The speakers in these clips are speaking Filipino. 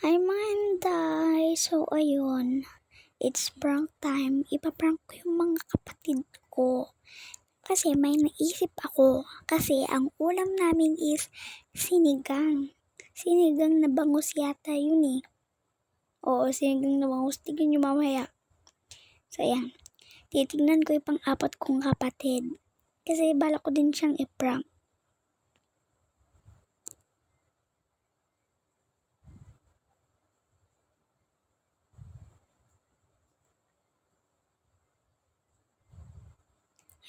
Hi mga Inday! So ayun, it's prank time. Ipaprank ko yung mga kapatid ko. Kasi may naisip ako. Kasi ang ulam namin is sinigang. Sinigang na bangus yata yun eh. Oo, sinigang na bangus. Tignan nyo mamaya. So ayan, titignan ko yung pang-apat kong kapatid. Kasi bala ko din siyang i-prank.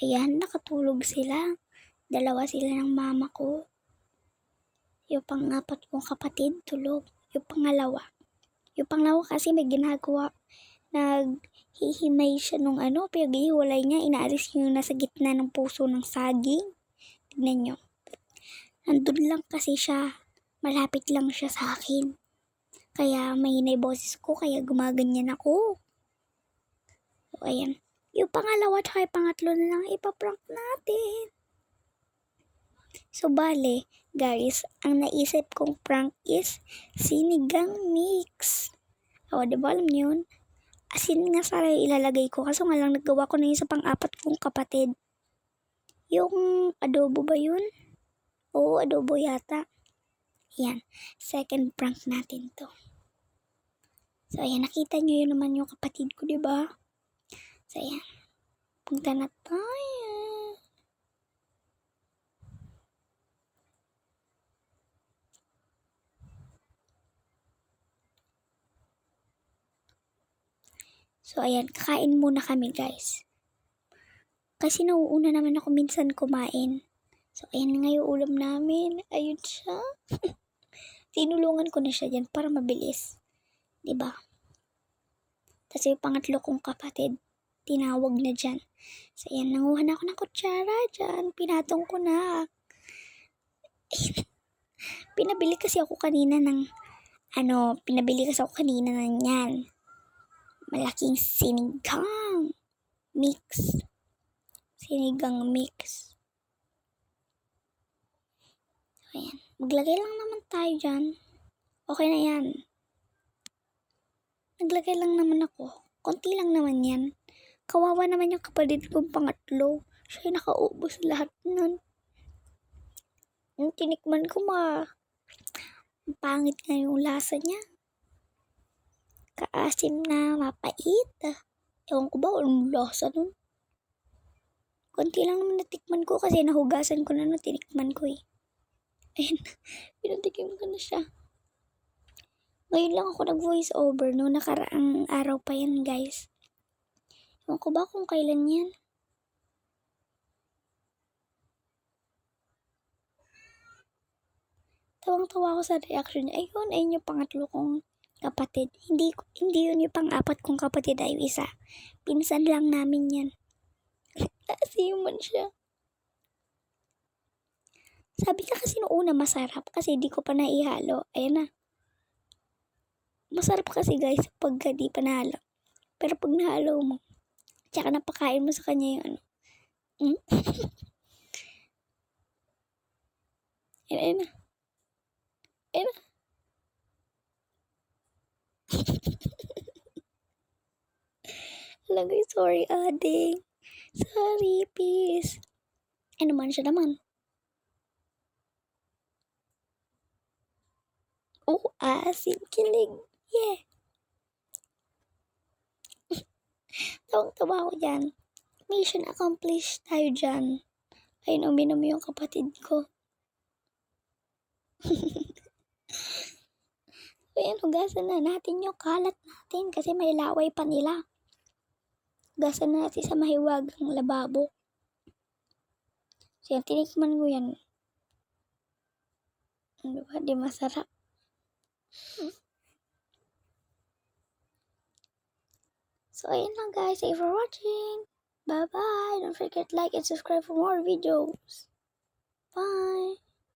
Ayan, nakatulog sila. Dalawa sila ng mama ko. Yung pang-apat kong kapatid, tulog. Yung pangalawa kasi may ginagawa. Naghihimay siya nung pinaghihiwalay niya. Inaalis yung nasa gitna ng puso ng saging. Tignan nyo. Nandun lang kasi siya. Malapit lang siya sa akin. Kaya mahinay boses ko, kaya gumaganyan ako. So, ayan. Yung pangalawa at yung pangatlo na lang ipaprank natin. So, bale, guys, ang naisip kong prank is sinigang mix. O, diba alam nyo yun? Asin nga sana ilalagay ko. Kaso nga lang nagawa ko na yun sa pang-apat kong kapatid. Yung adobo ba yun? Oo, adobo yata. Ayan, second prank natin to. So, ayan, nakita nyo yun naman yung kapatid ko, diba? So, ayan, punta na tayo. So, ayan, kakain muna kami, guys. Kasi nauuna naman ako minsan kumain. So, ayan nga yung ulam namin. Ayun siya. Tinulungan ko na siya dyan para mabilis. Diba? Tapos yung pangatlo kong kapatid, tinawag na dyan. So, ayan, nanguha na ako ng kutsara dyan. Pinatong ko na. Pinabili kasi ako kanina ng yan. Malaking sinigang mix. Sinigang mix. So, ayan. Maglagay lang naman tayo dyan. Okay na yan. Naglagay lang naman ako. Konti lang naman yan. Kawawa naman yung kapatid kong pangatlo. Siya yung nakaubos lahat nun. Yung tinikman ko pangit nga yung lasa niya. Kaasim na mapait. Ewan ko ba anong lasa nun. Konti lang naman natikman ko kasi nahugasan ko na nung tinikman ko eh. Ayun, pinatikim ko na siya. Ngayon lang ako nag-voice over no, nakaraang araw pa yan guys. Ewan ko ba kung kailan yan. Tawang-tawa ako sa reaction niya. Ayun yung pangatlo kong kapatid. Hindi yun yung pang-apat kong kapatid ay isa. Pinsan lang namin yan. Asiman siya. Sabi ka kasi noong una masarap kasi di ko pa naihalo. Ayan na. Masarap kasi guys pagka di pa nahalo. Pero pag nahalo mo, tsaka napakain mo sa kanya yung Ayan na. Ayan na. Lagay, sorry ading. Sorry, peace. Ano man siya naman. Oh, asin kilig. Yeah. Tawang-tawa ko dyan. Mission accomplished tayo dyan. Ayun, uminom yung kapatid ko. Ayan, hugasan na natin yung kalat natin kasi may laway pa nila. Hugasan na natin sa mahiwagang lababo. So, yan, tinikman ko yan. Ano ba? Di masarap. So, ayun lang guys. Thank you for watching. Bye-bye. Don't forget to like and subscribe for more videos. Bye.